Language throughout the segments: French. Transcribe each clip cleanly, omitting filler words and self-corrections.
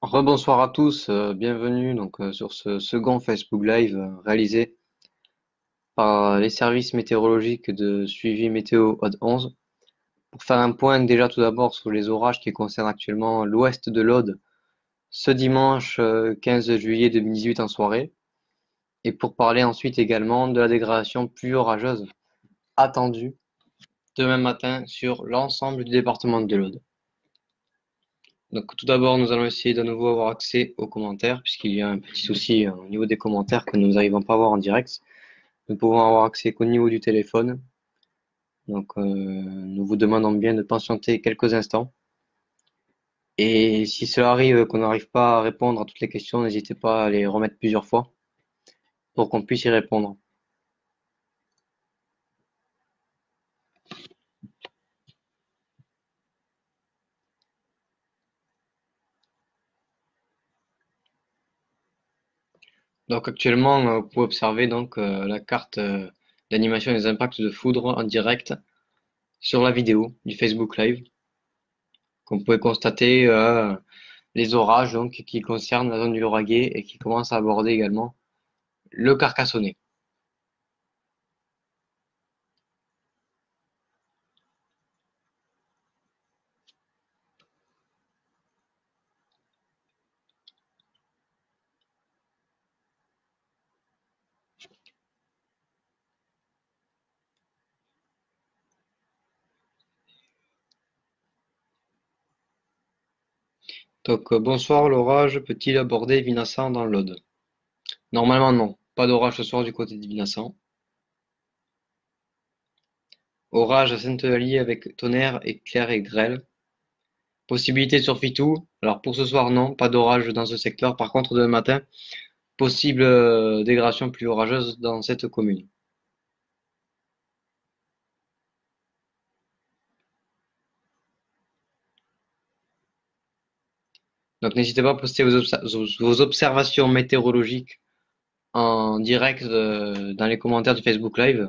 Rebonsoir à tous, bienvenue sur ce second Facebook Live réalisé par les services météorologiques de suivi météo Aude 11 pour faire un point déjà tout d'abord sur les orages qui concernent actuellement l'ouest de l'Aude ce dimanche 15 juillet 2018 en soirée et pour parler ensuite également de la dégradation pluie orageuse attendue demain matin sur l'ensemble du département de l'Aude. Donc tout d'abord, nous allons essayer de nouveau avoir accès aux commentaires, puisqu'il y a un petit souci au niveau des commentaires que nous n'arrivons pas à voir en direct. Nous pouvons avoir accès qu'au niveau du téléphone. Donc nous vous demandons bien de patienter quelques instants. Et si cela arrive qu'on n'arrive pas à répondre à toutes les questions, n'hésitez pas à les remettre plusieurs fois pour qu'on puisse y répondre. Donc actuellement, vous pouvez observer la carte d'animation des impacts de foudre en direct sur la vidéo du Facebook Live. Comme vous pouvez constater, les orages qui concernent la zone du Lauragais et qui commencent à aborder également le Carcassonnais. Donc bonsoir, l'orage peut-il aborder Vinassan dans l'Aude? Normalement non, pas d'orage ce soir du côté de Vinassan. Orage à Saint-Eulalie avec tonnerre, éclairs et grêle. Possibilité sur Fitou. Alors pour ce soir non, pas d'orage dans ce secteur. Par contre demain matin, possible dégradation plus orageuse dans cette commune. Donc n'hésitez pas à poster vos observations météorologiques en direct dans les commentaires du Facebook Live.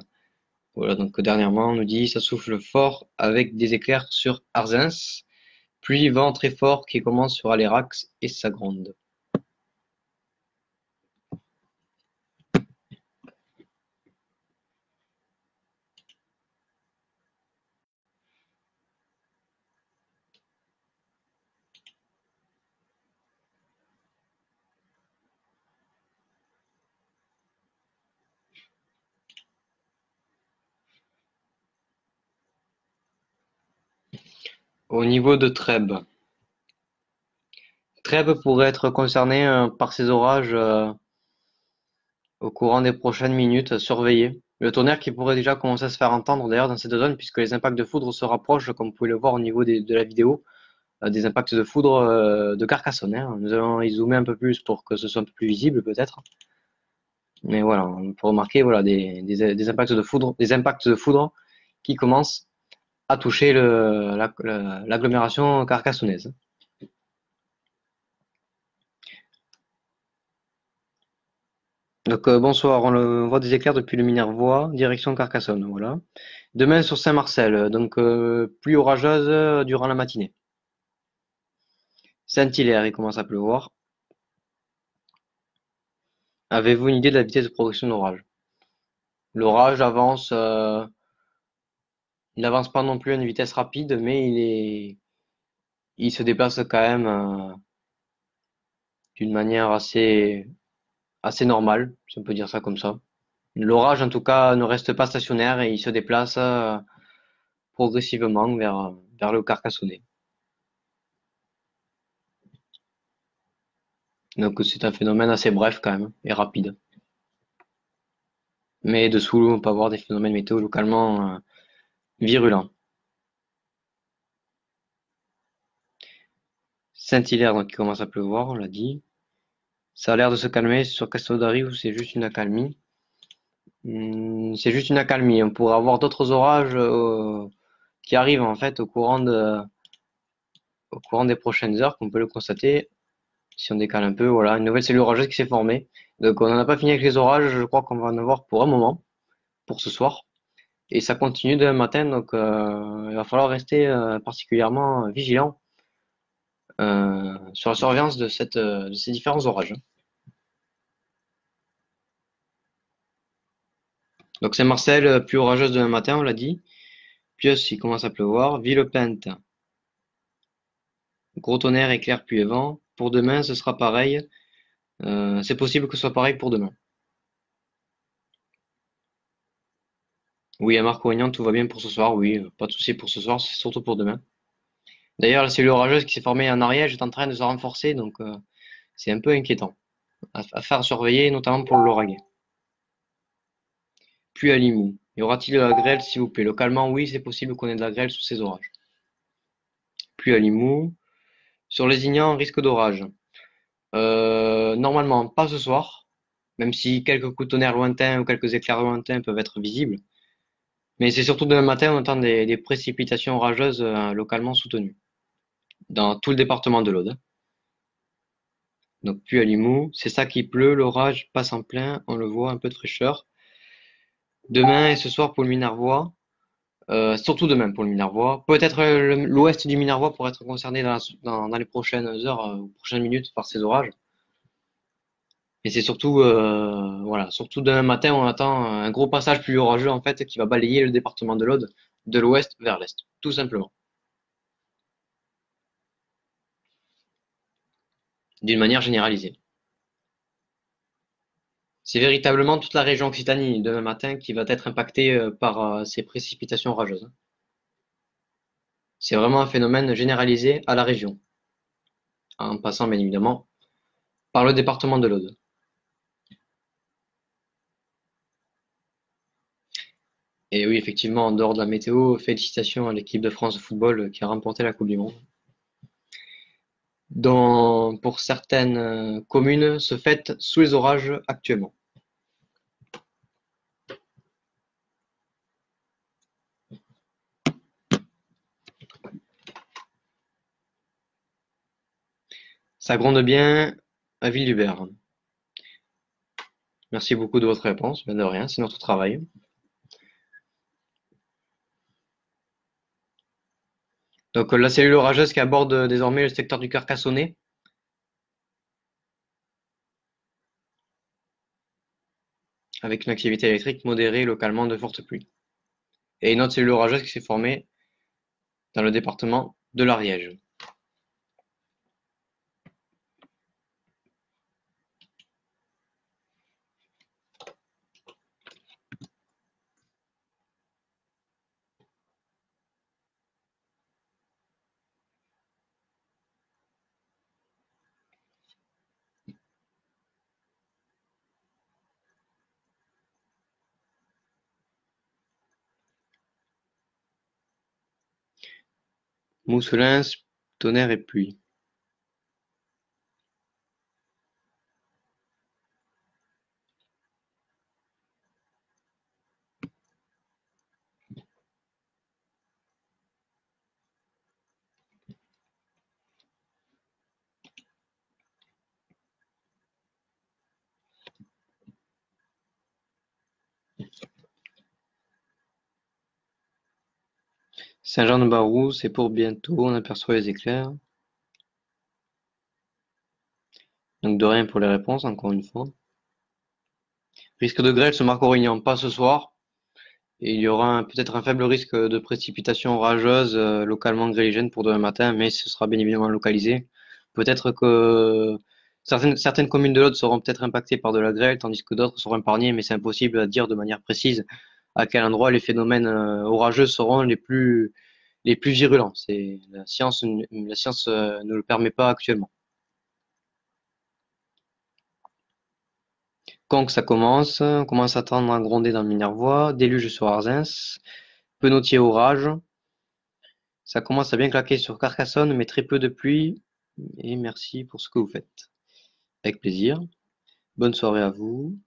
Voilà, donc dernièrement on nous dit ça souffle fort avec des éclairs sur Arzens, pluie vent très fort qui commence sur Alérax et ça gronde. Au niveau de Trèbes, Trèbes pourrait être concerné par ces orages au courant des prochaines minutes, surveillez. Le tonnerre qui pourrait déjà commencer à se faire entendre d'ailleurs dans cette zone puisque les impacts de foudre se rapprochent, comme vous pouvez le voir au niveau de la vidéo, des impacts de foudre de Carcassonne, hein. Nous allons y zoomer un peu plus pour que ce soit un peu plus visible peut-être. Mais voilà, on peut remarquer voilà, des impacts de foudre qui commencent à toucher l'agglomération carcassonnaise. Donc bonsoir, on voit des éclairs depuis le Minervois, direction Carcassonne, voilà. Demain sur Saint-Marcel, donc pluie orageuse durant la matinée. Saint-Hilaire, il commence à pleuvoir. Avez-vous une idée de la vitesse de progression de l'orage? L'orage avance, il n'avance pas non plus à une vitesse rapide, mais il se déplace quand même d'une manière assez normale, si on peut dire ça comme ça. L'orage, en tout cas, ne reste pas stationnaire et il se déplace progressivement vers le Carcassonnais. Donc c'est un phénomène assez bref quand même et rapide. Mais dessous, on peut avoir des phénomènes météo localement virulents. Saint-Hilaire, donc il commence à pleuvoir, on l'a dit. Ça a l'air de se calmer sur Castelnaudary ou c'est juste une accalmie? C'est juste une accalmie. On pourrait avoir d'autres orages qui arrivent en fait au courant des prochaines heures, qu'on peut le constater. Si on décale un peu, voilà, une nouvelle cellule orageuse qui s'est formée. Donc on n'en a pas fini avec les orages, je crois qu'on va en avoir pour un moment, pour ce soir. Et ça continue demain matin, donc il va falloir rester particulièrement vigilant sur la surveillance de ces différents orages. Donc Saint-Marcel, pluie orageuse demain matin, on l'a dit. Pieux, il commence à pleuvoir. Villepinte, gros tonnerre, éclair, pluie et vent. Pour demain, ce sera pareil. C'est possible que ce soit pareil pour demain. Oui, à Marc-Aurélien, tout va bien pour ce soir. Oui, pas de souci pour ce soir, c'est surtout pour demain. D'ailleurs, la cellule orageuse qui s'est formée en Ariège est en train de se renforcer, donc c'est un peu inquiétant. À faire surveiller, notamment pour l'ouragan. Puis à Limoux. Y aura-t-il de la grêle, s'il vous plaît? Localement, oui, c'est possible qu'on ait de la grêle sous ces orages. Puis à Limoux. Sur les Lézignan, risque d'orage. Normalement, pas ce soir, même si quelques coups de tonnerre lointains ou quelques éclairs lointains peuvent être visibles. Mais c'est surtout demain matin, on attend des précipitations orageuses localement soutenues, dans tout le département de l'Aude. Donc puis à Limoux, c'est ça qui pleut, l'orage passe en plein, on le voit, un peu de fraîcheur. Demain et ce soir pour le Minervois, surtout demain pour le Minervois. Peut-être l'ouest du Minervois pourrait être concerné dans les prochaines heures ou prochaines minutes par ces orages. Et c'est surtout, voilà, surtout demain matin, on attend un gros passage pluie orageux en fait qui va balayer le département de l'Aude de l'ouest vers l'est, tout simplement, d'une manière généralisée. C'est véritablement toute la région Occitanie demain matin qui va être impactée par ces précipitations orageuses. C'est vraiment un phénomène généralisé à la région, en passant bien évidemment par le département de l'Aude. Et oui, effectivement, en dehors de la météo, félicitations à l'équipe de France de football qui a remporté la Coupe du Monde. Pour certaines communes, se fête sous les orages actuellement. Ça gronde bien à Ville-du-Ber. Merci beaucoup de votre réponse, mais de rien, c'est notre travail. Donc la cellule orageuse qui aborde désormais le secteur du Carcassonnet, avec une activité électrique modérée localement de fortes pluies. Et une autre cellule orageuse qui s'est formée dans le département de l'Ariège. Mousselins, tonnerre et pluie. Saint-Jean-de-Barroux, c'est pour bientôt, on aperçoit les éclairs. Donc de rien pour les réponses, encore une fois. Risque de grêle sur Marc-Aurélien, pas ce soir. Et il y aura peut-être un faible risque de précipitation orageuse localement grêligène pour demain matin, mais ce sera bien évidemment localisé. Peut-être que certaines communes de l'Aude seront peut-être impactées par de la grêle, tandis que d'autres seront épargnées, mais c'est impossible à dire de manière précise à quel endroit les phénomènes orageux seront les plus virulents. La science ne le permet pas actuellement. Quand ça commence, on commence à attendre un gronder dans le Minervois, déluge sur Arzens, Penautier orage. Ça commence à bien claquer sur Carcassonne, mais très peu de pluie. Et merci pour ce que vous faites. Avec plaisir. Bonne soirée à vous.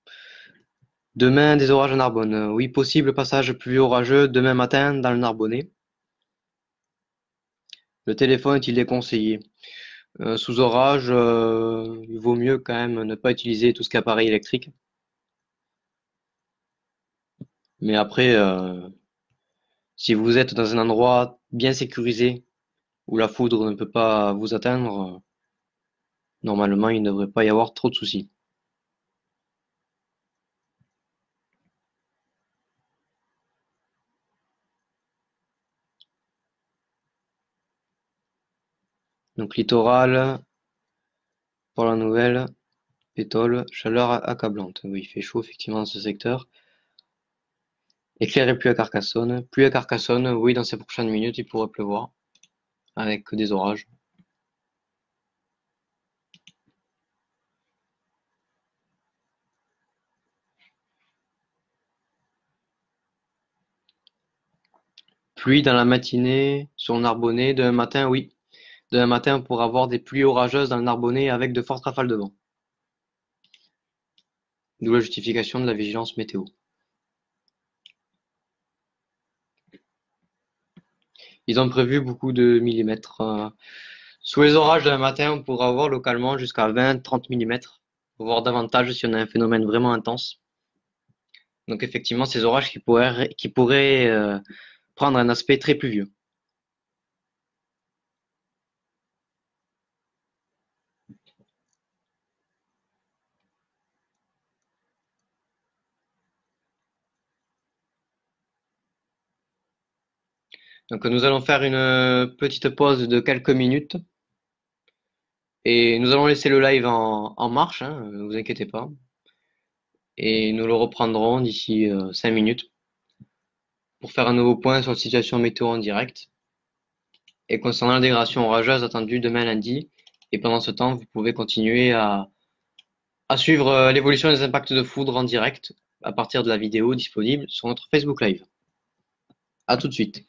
Demain, des orages en Narbonne. Oui, possible passage pluvieux orageux demain matin dans le Narbonnais. Le téléphone est-il déconseillé? Sous orage, il vaut mieux quand même ne pas utiliser tout ce qui est appareil électrique. Mais après, si vous êtes dans un endroit bien sécurisé, où la foudre ne peut pas vous atteindre, normalement il ne devrait pas y avoir trop de soucis. Donc littoral, pour la nouvelle, pétole, chaleur accablante. Oui, il fait chaud effectivement dans ce secteur. Éclair et pluie à Carcassonne. Pluie à Carcassonne, oui, dans ces prochaines minutes, il pourrait pleuvoir, avec des orages. Pluie dans la matinée, sur le Narbonnais. Demain matin, oui. Demain matin, on pourra avoir des pluies orageuses dans le Narbonnais avec de fortes rafales de vent. D'où la justification de la vigilance météo. Ils ont prévu beaucoup de millimètres. Sous les orages demain matin, on pourra avoir localement jusqu'à 20-30 millimètres, voire davantage si on a un phénomène vraiment intense. Donc effectivement, ces orages qui pourraient prendre un aspect très pluvieux. Donc nous allons faire une petite pause de quelques minutes et nous allons laisser le live en marche, hein, ne vous inquiétez pas. Et nous le reprendrons d'ici 5 minutes pour faire un nouveau point sur la situation météo en direct. Et concernant l'intégration orageuse attendue demain lundi, et pendant ce temps, vous pouvez continuer à suivre l'évolution des impacts de foudre en direct à partir de la vidéo disponible sur notre Facebook Live. À tout de suite.